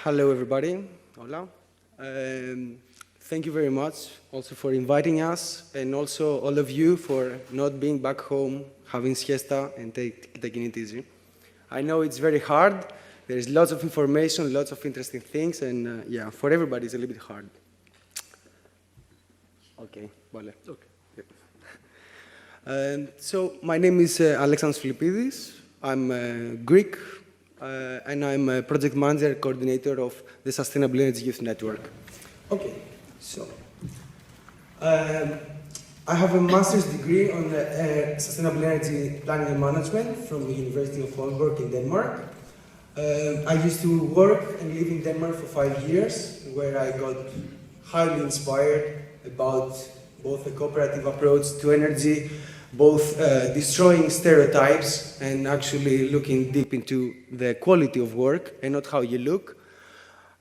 Hello, everybody. Hola. Thank you very much also for inviting us, and also all of you for not being back home, having siesta, and taking it easy. I know it's very hard. There's lots of information, lots of interesting things, and yeah, for everybody it's a little bit hard. Okay, vale. Okay. So my name is Alexandros Filippidis. I'm Greek, and I'm a project manager, coordinator of the Sustainable Energy Youth Network. Okay, so I have a master's degree on sustainable energy planning and management from the University of Aalborg in Denmark. I used to work and live in Denmark for 5 years, where I got highly inspired about both the cooperative approach to energy, both destroying stereotypes and actually looking deep into the quality of work and not how you look.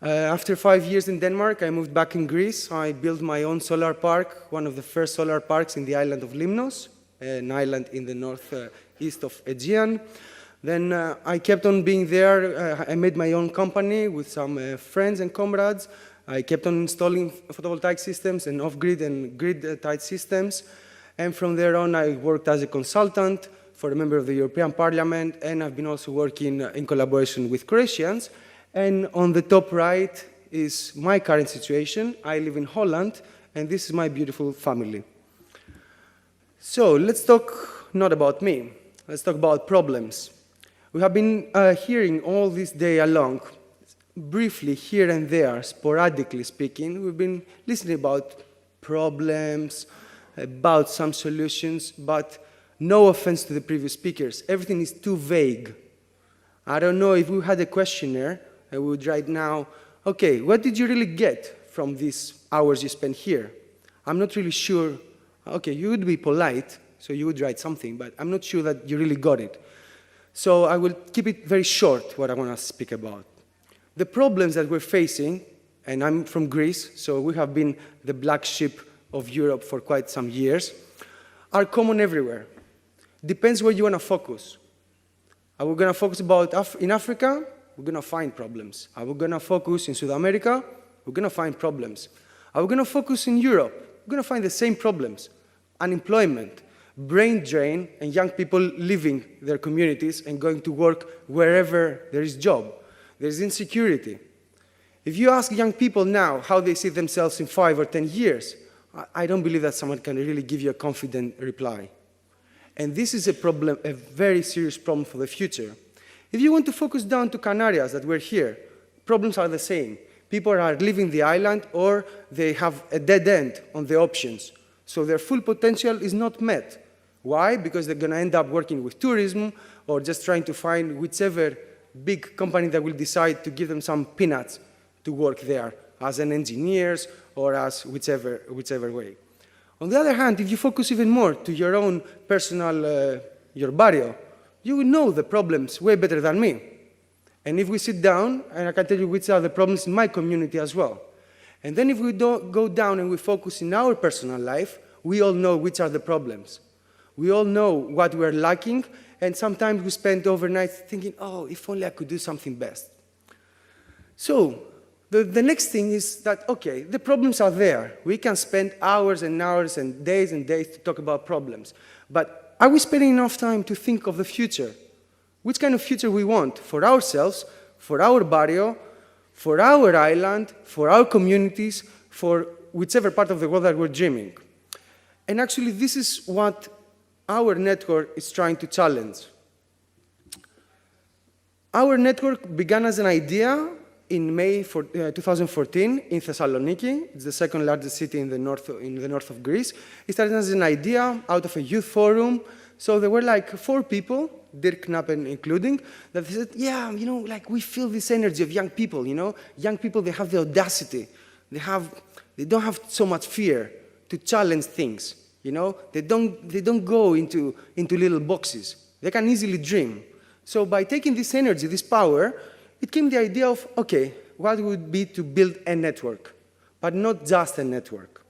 After 5 years in Denmark, I moved back in Greece. I built my own solar park, one of the first solar parks in the island of Limnos, an island in the northeast of Aegean. Then I kept on being there. I made my own company with some friends and comrades. I kept on installing photovoltaic systems and off-grid and grid-tied systems. And from there on, I worked as a consultant for a member of the European Parliament, and I've been also working in collaboration with Croatians. And on the top right is my current situation. I live in Holland, and this is my beautiful family. So let's talk not about me. Let's talk about problems. We have been hearing all this day along, briefly here and there, sporadically speaking, we've been listening about problems, about some solutions, but no offense to the previous speakers, everything is too vague. I don't know if we had a questionnaire, I would write now, okay, what did you really get from these hours you spent here? I'm not really sure. Okay, you would be polite, so you would write something, but I'm not sure that you really got it. So I will keep it very short, what I want to speak about. The problems that we're facing, and I'm from Greece, so we have been the black sheep of Europe for quite some years, are common everywhere. Depends where you want to focus. Are we going to focus about in Africa? We're going to find problems. Are we going to focus in South America? We're going to find problems. Are we going to focus in Europe? We're going to find the same problems. Unemployment, brain drain, and young people leaving their communities and going to work wherever there is job. There's insecurity. If you ask young people now how they see themselves in 5 or 10 years, I don't believe that someone can really give you a confident reply. And this is a problem, a very serious problem for the future. If you want to focus down to Canarias, that we're here, problems are the same. People are leaving the island or they have a dead end on the options. So their full potential is not met. Why? Because they're going to end up working with tourism or just trying to find whichever big company that will decide to give them some peanuts to work there as an engineers or as whichever way. On the other hand, if you focus even more to your own personal, your barrio, you will know the problems way better than me. And if we sit down, and I can tell you which are the problems in my community as well. And then if we go down and we focus in our personal life, we all know which are the problems. We all know what we're lacking, and sometimes we spend overnight thinking, oh, if only I could do something best. So the next thing is that, okay, the problems are there. We can spend hours and hours and days to talk about problems. But are we spending enough time to think of the future? Which kind of future we want for ourselves, for our barrio, for our island, for our communities, for whichever part of the world that we're dreaming? And actually, this is what our network is trying to challenge. Our network began as an idea in May 2014 in Thessaloniki. It's the second largest city in the north of Greece. It started as an idea out of a youth forum. So there were like 4 people, Dirk Knapen including, that said, yeah, you know, like we feel this energy of young people, you know. Young people, they have the audacity. They don't have so much fear to challenge things, you know. They don't go into little boxes. They can easily dream. So by taking this energy, this power, it came the idea of, okay, what would be to build a network, but not just a network.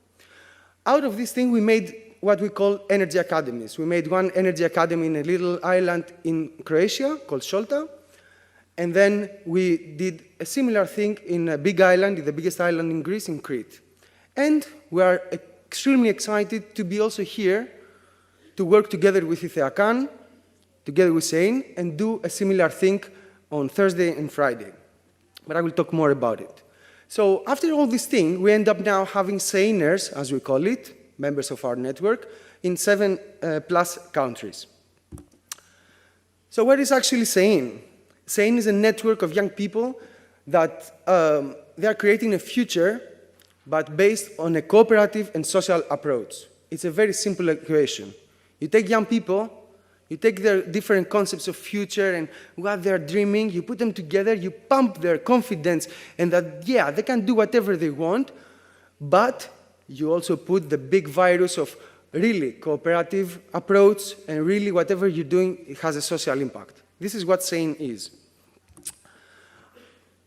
Out of this thing, we made what we call energy academies. We made one energy academy in a little island in Croatia called Solta, And then we did a similar thing in a big island, the biggest island in Greece, in Crete. And we are extremely excited to be also here to work together with ICEACAN, together with SEYN, and do a similar thing on Thursday and Friday. But I will talk more about it. So after all this thing, we end up now having SEYNers, as we call it, members of our network, in 7+ countries. So what is actually SEYN? SEYN is a network of young people that they are creating a future, but based on a cooperative and social approach. It's a very simple equation. You take young people, you take their different concepts of future and what they're dreaming, you put them together, you pump their confidence, and that, yeah, they can do whatever they want, but you also put the big virus of really cooperative approach, and really whatever you're doing, it has a social impact. This is what SEYN is.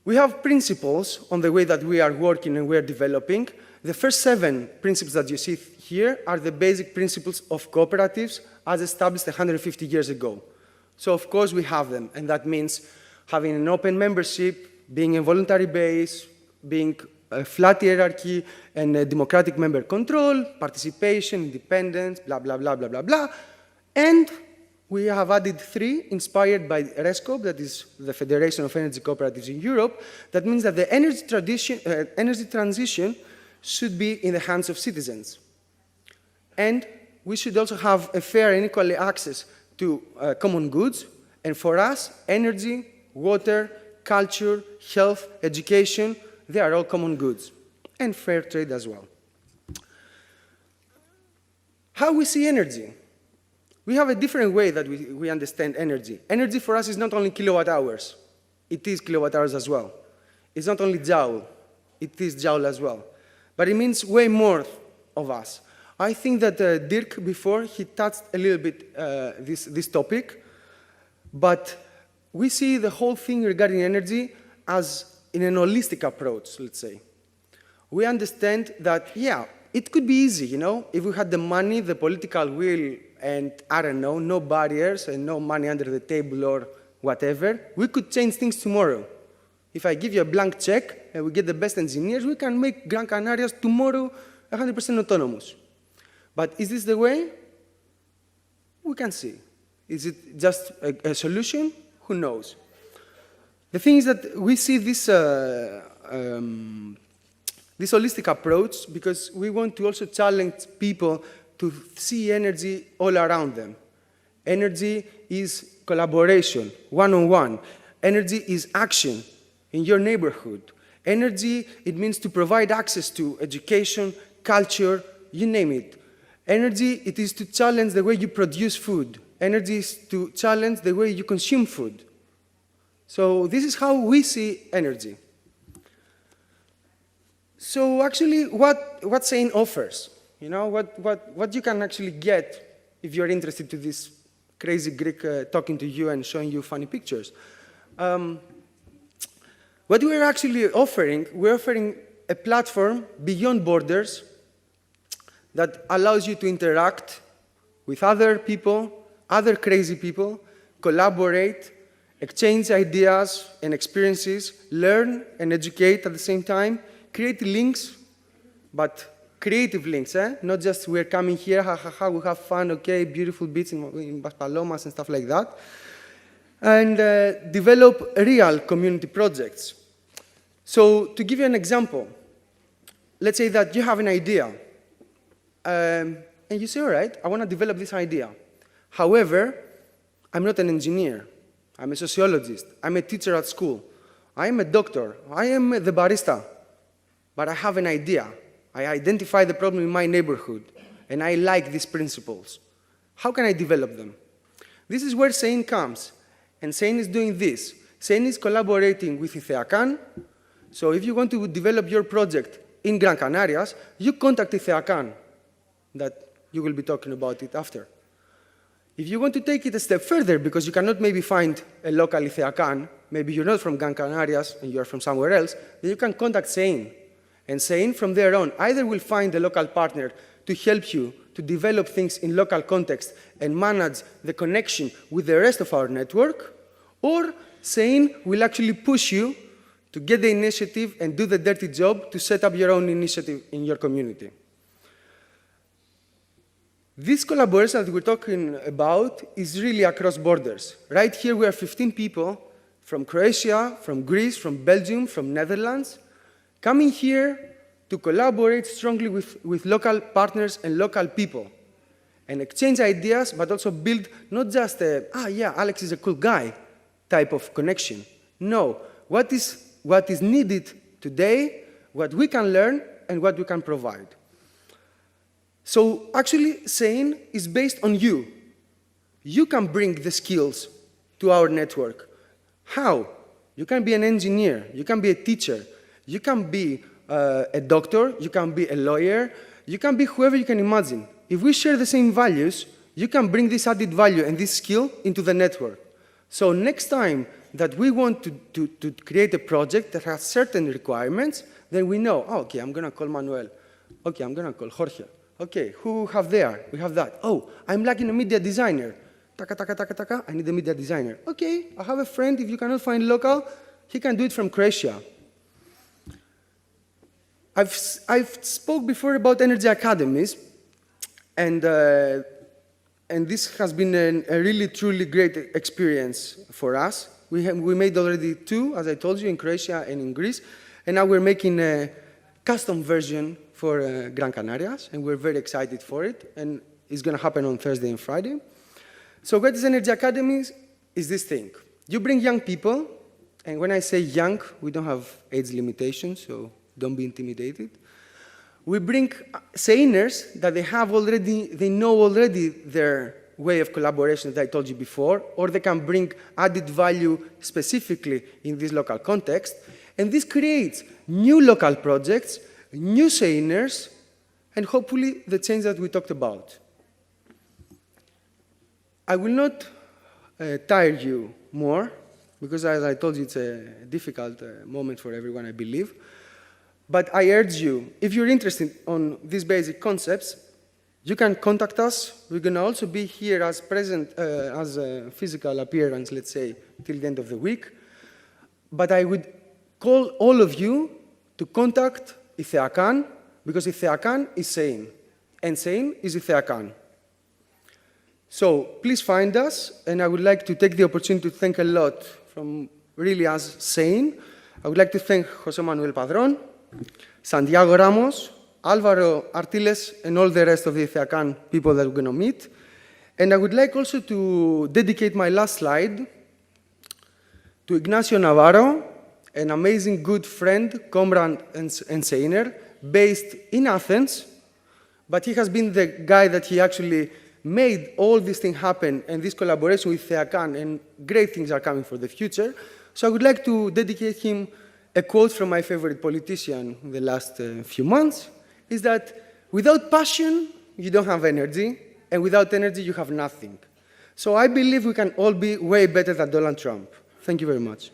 We have principles on the way that we are working and we are developing. The first 7 principles that you see here are the basic principles of cooperatives as established 150 years ago. So of course we have them, and that means having an open membership, being a voluntary base, being a flat hierarchy, and a democratic member control, participation, independence, blah, blah, blah, blah, blah, blah. And we have added 3 inspired by RESCOP, that is the Federation of Energy Cooperatives in Europe. That means that the energy transition should be in the hands of citizens. And we should also have a fair and equal access to common goods. And for us, energy, water, culture, health, education, they are all common goods. And fair trade as well. How we see energy? We have a different way that we understand energy. Energy for us is not only kilowatt hours. It is kilowatt hours as well. It's not only joule. It is joule as well. But it means way more of us. I think that Dirk, before, he touched a little bit this topic. But we see the whole thing regarding energy as in an holistic approach, let's say. We understand that, yeah, it could be easy, you know, if we had the money, the political will, and I don't know, no barriers and no money under the table or whatever, we could change things tomorrow. If I give you a blank check and we get the best engineers, we can make Gran Canarias tomorrow 100% autonomous. But is this the way? We can see. Is it just a solution? Who knows? The thing is that we see this, this holistic approach because we want to also challenge people to see energy all around them. Energy is collaboration, one-on-one. Energy is action in your neighborhood. Energy, it means to provide access to education, culture, you name it. Energy, it is to challenge the way you produce food. Energy is to challenge the way you consume food. So this is how we see energy. So actually, what SEYN offers, you know, what you can actually get if you're interested to this crazy Greek talking to you and showing you funny pictures. What we're actually offering, we're offering a platform beyond borders that allows you to interact with other people, other crazy people, collaborate, exchange ideas and experiences, learn and educate at the same time, create links, but creative links, not just we're coming here, ha ha ha, we have fun, okay, beautiful beach in Palomas and stuff like that, and develop real community projects. So to give you an example, let's say that you have an idea, and you say, all right, I want to develop this idea. However, I'm not an engineer. I'm a sociologist. I'm a teacher at school. I am a doctor. I am the barista. But I have an idea. I identify the problem in my neighborhood, and I like these principles. How can I develop them? This is where SEYN comes, and SEYN is doing this. SEYN is collaborating with ICEACAN. So if you want to develop your project in Gran Canarias, you contact ICEACAN, that you will be talking about it after. If you want to take it a step further, because you cannot maybe find a local ICEACAN, maybe you're not from Gran Canarias and you're from somewhere else, then you can contact SEYN. And SEYN, from there on, either will find a local partner to help you to develop things in local context and manage the connection with the rest of our network, or SEYN will actually push you to get the initiative and do the dirty job to set up your own initiative in your community. This collaboration that we're talking about is really across borders. Right here we are 15 people from Croatia, from Greece, from Belgium, from Netherlands, coming here to collaborate strongly with local partners and local people and exchange ideas, but also build not just a, yeah, Alex is a cool guy type of connection. No, what is needed today, what we can learn, and what we can provide. So actually, SEYN is based on you. You can bring the skills to our network. How? You can be an engineer, you can be a teacher, you can be a doctor, you can be a lawyer, you can be whoever you can imagine. If we share the same values, you can bring this added value and this skill into the network. So next time that we want to create a project that has certain requirements, then we know, oh, okay, I'm going to call Manuel. Okay, I'm going to call Jorge. Okay, who have there? We have that. Oh, I'm lacking a media designer. Taka, taka, taka, taka, I need a media designer. Okay, I have a friend, if you cannot find local, he can do it from Croatia. I've spoke before about energy academies, and this has been a really, truly great experience for us. We made already 2, as I told you, in Croatia and in Greece, and now we're making a custom version for Gran Canarias, and we're very excited for it, and it's going to happen on Thursday and Friday. So what is Energy Academies? Is this thing. You bring young people, and when I say young, we don't have age limitations, so don't be intimidated. We bring SEYNers that they know already their way of collaboration that I told you before, or they can bring added value specifically in this local context, and this creates new local projects, new SEYNers, and hopefully the change that we talked about. I will not tire you more, because as I told you, it's a difficult moment for everyone, I believe. But I urge you, if you're interested on these basic concepts, you can contact us. We're going to also be here as present, as a physical appearance, let's say, till the end of the week. But I would call all of you to contact ICEACAN, because ICEACAN is SEYN, and SEYN is ICEACAN. So please find us, and I would like to take the opportunity to thank a lot from really as SEYN. I would like to thank José Manuel Padrón, Santiago Ramos, Alvaro Artiles, and all the rest of the ICEACAN people that we're going to meet. And I would like also to dedicate my last slide to Ignacio Navarro, an amazing good friend, comrade, and SEYNer, based in Athens, but he has been the guy that he actually made all this thing happen, and this collaboration with ICEACAN, and great things are coming for the future. So I would like to dedicate him a quote from my favorite politician in the last few months, is that without passion, you don't have energy, and without energy, you have nothing. So I believe we can all be way better than Donald Trump. Thank you very much.